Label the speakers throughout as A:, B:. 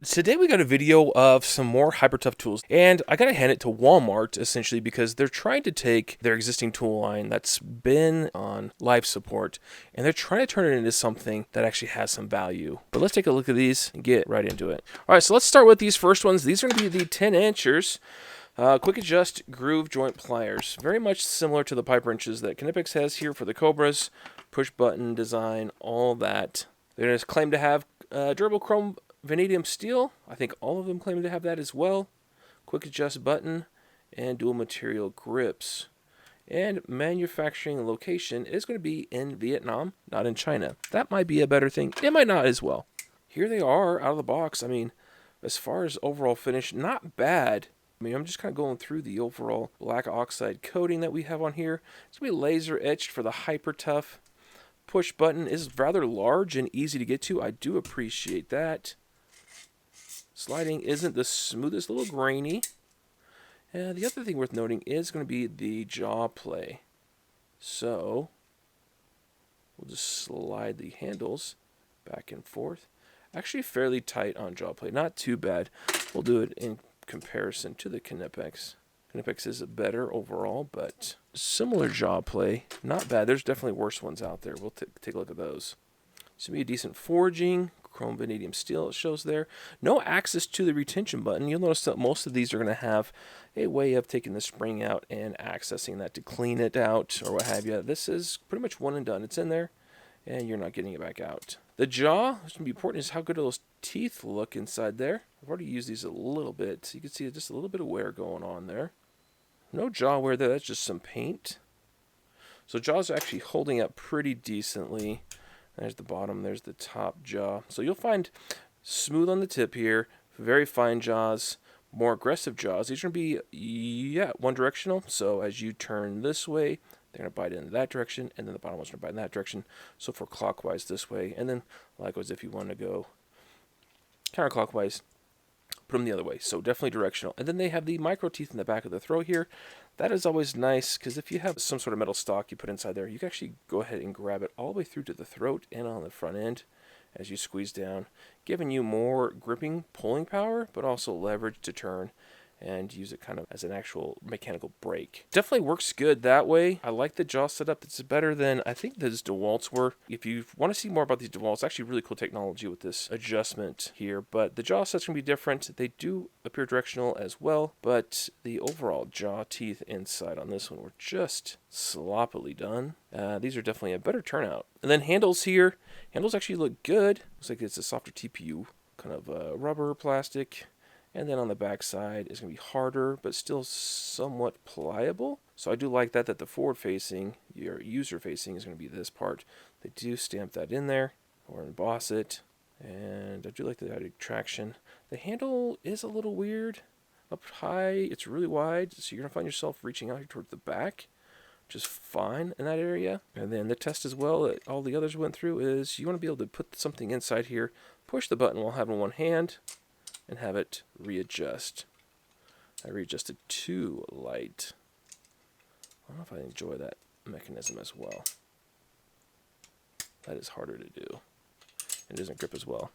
A: Today we got a video of some more hyper tough tools, and I gotta hand it to Walmart essentially because they're trying to take their existing tool line that's been on life support and they're trying to turn it into something that actually has some value. But let's take a look at these and get right into it. All right, so let's start with these first ones. These are gonna be the 10-inchers. Quick adjust groove joint pliers. Very much similar to the pipe wrenches that Knipex has here for the Cobras. Push button design, all that. They're going to claim to have durable chrome vanadium steel. I think all of them claim to have that as well. Quick adjust button and dual material grips. And manufacturing location is going to be in Vietnam, not in China. That might be a better thing. It might not as well. Here they are out of the box. I mean, as far as overall finish, not bad. I mean, I'm just kind of going through the overall black oxide coating that we have on here. It's going to be laser etched for the hyper tough. Push button is rather large and easy to get to. I do appreciate that. Sliding isn't the smoothest, a little grainy. And the other thing worth noting is going to be the jaw play. So we'll just slide the handles back and forth. Actually fairly tight on jaw play, not too bad. We'll do it in comparison to the Knipex. Knipex is better overall, but similar jaw play, not bad. There's definitely worse ones out there. We'll take a look at those. It's going to be a decent forging, chrome vanadium steel it shows there. No access to the retention button. You'll notice that most of these are going to have a way of taking the spring out and accessing that to clean it out or what have you. This is pretty much one and done. It's in there, and you're not getting it back out. The jaw, what's going to be important is how good those teeth look inside there. I've already used these a little bit. You can see just a little bit of wear going on there. No jaw wear there, that's just some paint. So jaws are actually holding up pretty decently. There's the bottom, there's the top jaw. So you'll find smooth on the tip here, very fine jaws, more aggressive jaws. These are going to be, one directional. So as you turn this way, they're going to bite in that direction, and then the bottom one's going to bite in that direction. So for clockwise this way, and then likewise if you want to go counterclockwise, put them the other way. So definitely directional. And then they have the micro teeth in the back of the throat here. That is always nice because if you have some sort of metal stock you put inside there, you can actually go ahead and grab it all the way through to the throat and on the front end as you squeeze down, giving you more gripping, pulling power, but also leverage to turn and use it kind of as an actual mechanical brake. Definitely works good that way. I like the jaw setup. It's better than I think those DeWalt's were. If you want to see more about these DeWalt's, actually really cool technology with this adjustment here, but the jaw set's going to be different. They do appear directional as well, but the overall jaw teeth inside on this one were just sloppily done. These are definitely a better turnout. And then handles here. Handles actually look good. Looks like it's a softer TPU, kind of rubber, plastic. And then on the back side it's going to be harder, but still somewhat pliable. So I do like that the forward-facing, your user-facing, is going to be this part. They do stamp that in there or emboss it. And I do like the added traction. The handle is a little weird. Up high, it's really wide, so you're going to find yourself reaching out here towards the back, which is fine in that area. And then the test as well that all the others went through is you want to be able to put something inside here, push the button while having one hand, and have it readjust. I readjusted too light. I don't know if I enjoy that mechanism as well. That is harder to do. It doesn't grip as well.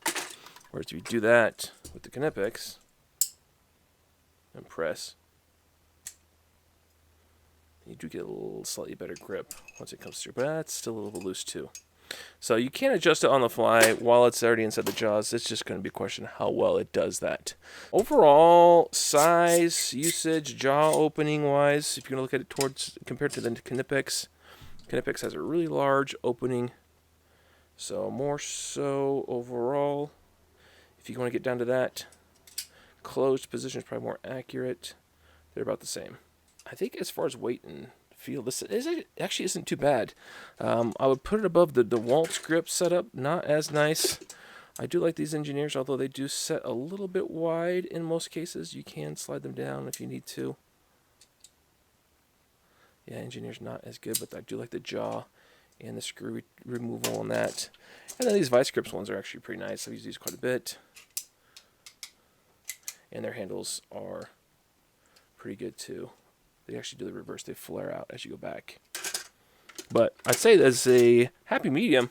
A: Whereas if you do that with the Knipex and press, you do get a little slightly better grip once it comes through, but that's still a little loose too. So you can't adjust it on the fly while it's already inside the jaws. It's just going to be a question of how well it does that. Overall, size, usage, jaw opening wise, if you're going to look at it compared to the Knipex, Knipex has a really large opening. So more so overall, if you want to get down to that, closed position is probably more accurate. They're about the same. I think as far as weight and feel, this actually isn't too bad. I would put it above the DeWalt's grip setup. Not as nice. I do like these engineers, although they do set a little bit wide in most cases. You can slide them down if you need to. Yeah, engineers not as good, but I do like the jaw and the screw removal on that. And then these vice grips ones are actually pretty nice. I've used these quite a bit. And their handles are pretty good too. They actually do the reverse. They flare out as you go back. But I'd say that's a happy medium.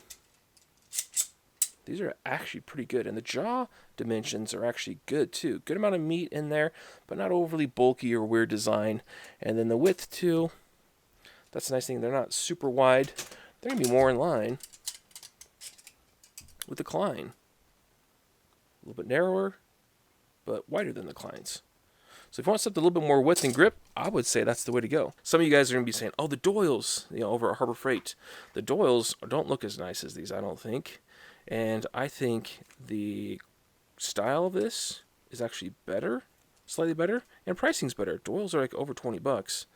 A: These are actually pretty good, and the jaw dimensions are actually good too. Good amount of meat in there, but not overly bulky or weird design. And then the width too, that's the nice thing. They're not super wide. They're going to be more in line with the Klein. A little bit narrower, but wider than the Kleins. So if you want something a little bit more width and grip, I would say that's the way to go. Some of you guys are going to be saying, oh, the Doyles, over at Harbor Freight. The Doyles don't look as nice as these, I don't think. And I think the style of this is actually better, slightly better, and pricing's better. Doyles are like over 20 bucks.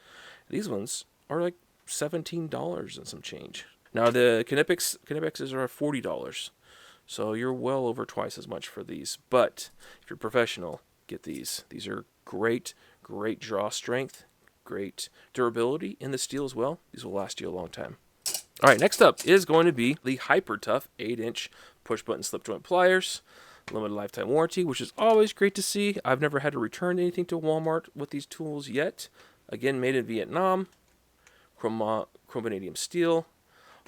A: These ones are like $17 and some change. Now the Knipexes are $40. So you're well over twice as much for these. But if you're professional, get these. These are great draw strength, great durability in the steel as well. These will last you a long time. All right, next up is going to be the Hyper Tough 8-inch push-button slip joint pliers. Limited lifetime warranty, which is always great to see. I've never had to return anything to Walmart with these tools yet. Again, made in Vietnam, chrome vanadium steel.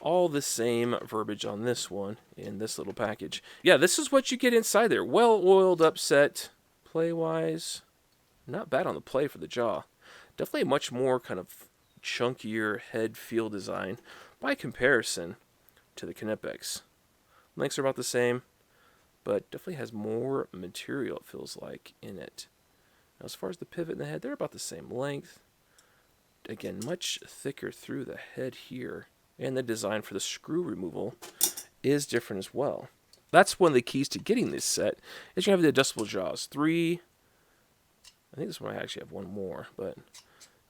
A: All the same verbiage on this one in this little package. Yeah, this is what you get inside there. Well-oiled up set. Play-wise, not bad on the play for the jaw. Definitely a much more kind of chunkier head feel design by comparison to the Knipex. Lengths are about the same, but definitely has more material, it feels like, in it. Now, as far as the pivot and the head, they're about the same length. Again, much thicker through the head here. And the design for the screw removal is different as well. That's one of the keys to getting this set, is you have the adjustable jaws. 3, I think this one I actually have one more, but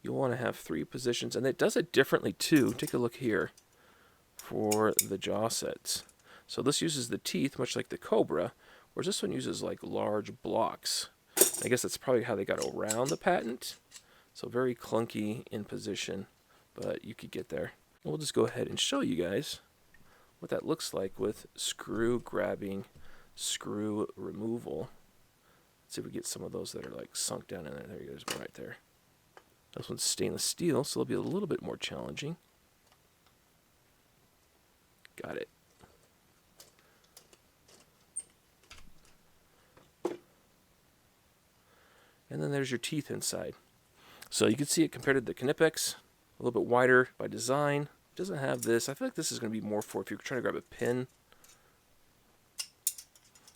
A: you'll want to have 3 positions. And it does it differently too. Take a look here for the jaw sets. So this uses the teeth, much like the Cobra, whereas this one uses like large blocks. I guess that's probably how they got around the patent. So very clunky in position, but you could get there. We'll just go ahead and show you guys what that looks like with screw grabbing, screw removal. Let's see if we get some of those that are like sunk down in there. There you go, there's one right there. This one's stainless steel, so it'll be a little bit more challenging. Got it. And then there's your teeth inside. So you can see it compared to the Knipex, a little bit wider by design. It doesn't have this. I feel like this is going to be more for if you're trying to grab a pin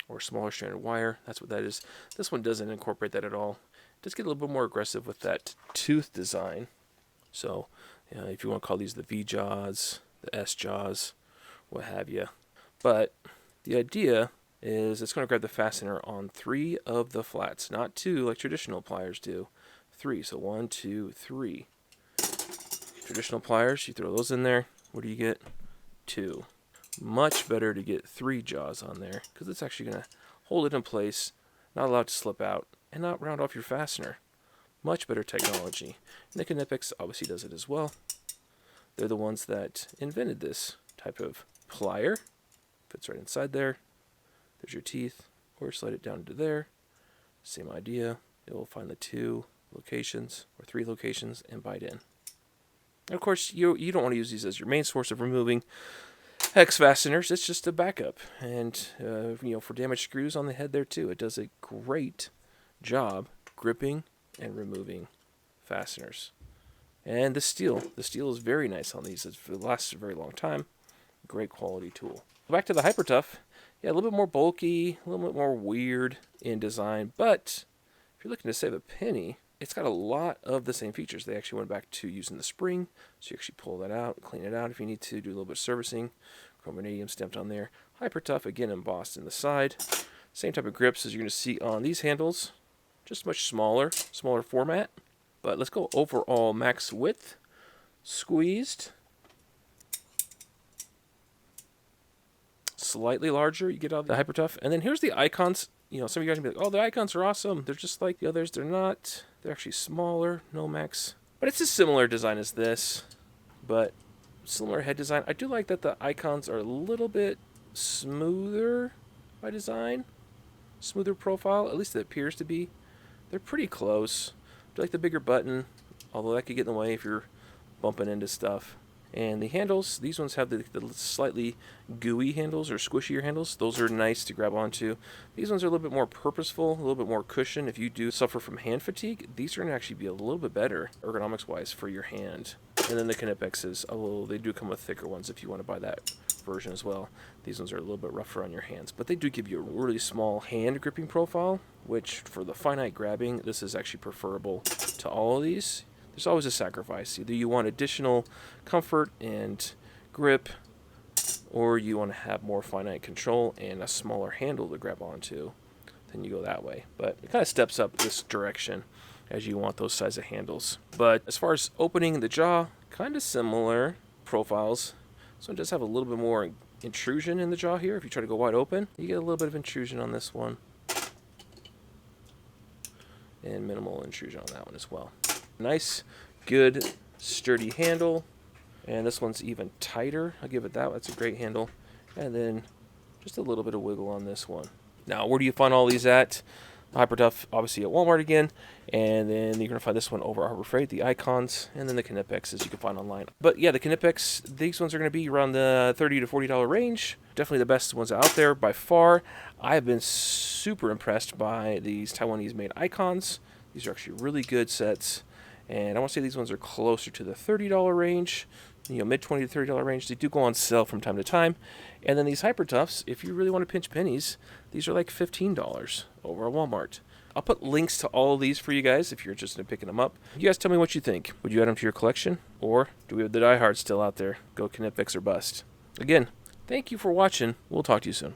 A: or smaller stranded wire. That's what that is. This one doesn't incorporate that at all. It does get a little bit more aggressive with that tooth design. So if you want to call these the V jaws, the S jaws, what have you. But the idea is it's going to grab the fastener on 3 of the flats, not 2 like traditional pliers do. 3, so 1, 2, 3. Traditional pliers, you throw those in there. What do you get? 2. Much better to get 3 jaws on there because it's actually going to hold it in place, not allow it to slip out, and not round off your fastener. Much better technology. And the Knipex obviously does it as well. They're the ones that invented this type of plier. Fits right inside there. There's your teeth, or slide it down into there. Same idea. It will find the 2 locations or 3 locations and bite in. And of course, you don't want to use these as your main source of removing hex fasteners. It's just a backup. And for damaged screws on the head there too, it does a great job gripping and removing fasteners. And the steel is very nice on these. It lasts a very long time. Great quality tool. Back to the Hyper Tough. Yeah, a little bit more bulky, a little bit more weird in design, but if you're looking to save a penny, it's got a lot of the same features. They actually went back to using the spring, so you actually pull that out, clean it out if you need to, do a little bit of servicing. Chrome vanadium stamped on there. Hyper Tough, again embossed in the side. Same type of grips as you're going to see on these handles, just much smaller format. But let's go overall max width, squeezed. Slightly larger, you get out of the Hyper Tough. And then here's the icons. Some of you guys will be like, oh, the icons are awesome. They're just like the others. They're not. They're actually smaller, no max. But it's a similar design as this, but similar head design. I do like that the icons are a little bit smoother by design. Smoother profile, at least it appears to be. They're pretty close. I do like the bigger button, although that could get in the way if you're bumping into stuff. And the handles, these ones have the slightly gooey handles or squishier handles. Those are nice to grab onto. These ones are a little bit more purposeful, a little bit more cushion. If you do suffer from hand fatigue, these are going to actually be a little bit better ergonomics-wise for your hand. And then the Knipexes, they do come with thicker ones if you want to buy that version as well. These ones are a little bit rougher on your hands, but they do give you a really small hand gripping profile, which for the finite grabbing, this is actually preferable to all of these. There's always a sacrifice. Either you want additional comfort and grip, or you want to have more finite control and a smaller handle to grab onto, then you go that way. But it kind of steps up this direction as you want those size of handles. But as far as opening the jaw, kind of similar profiles. This one does have a little bit more intrusion in the jaw here. If you try to go wide open, you get a little bit of intrusion on this one. And minimal intrusion on that one as well. Nice, good, sturdy handle. And this one's even tighter. I'll give it that. That's a great handle. And then just a little bit of wiggle on this one. Now, where do you find all these at? Hyper Tough, obviously at Walmart again. And then you're going to find this one over Harbor Freight, the Icons, and then the Knipexes you can find online. But yeah, the Knipex, these ones are going to be around the $30 to $40 range. Definitely the best ones out there by far. I've been super impressed by these Taiwanese-made Icons. These are actually really good sets. And I want to say these ones are closer to the $30 range, mid $20 to $30 range. They do go on sale from time to time. And then these Hyper Toughs, if you really want to pinch pennies, these are like $15 over at Walmart. I'll put links to all of these for you guys if you're interested in picking them up. You guys tell me what you think. Would you add them to your collection? Or do we have the diehards still out there? Go Knipex or bust. Again, thank you for watching. We'll talk to you soon.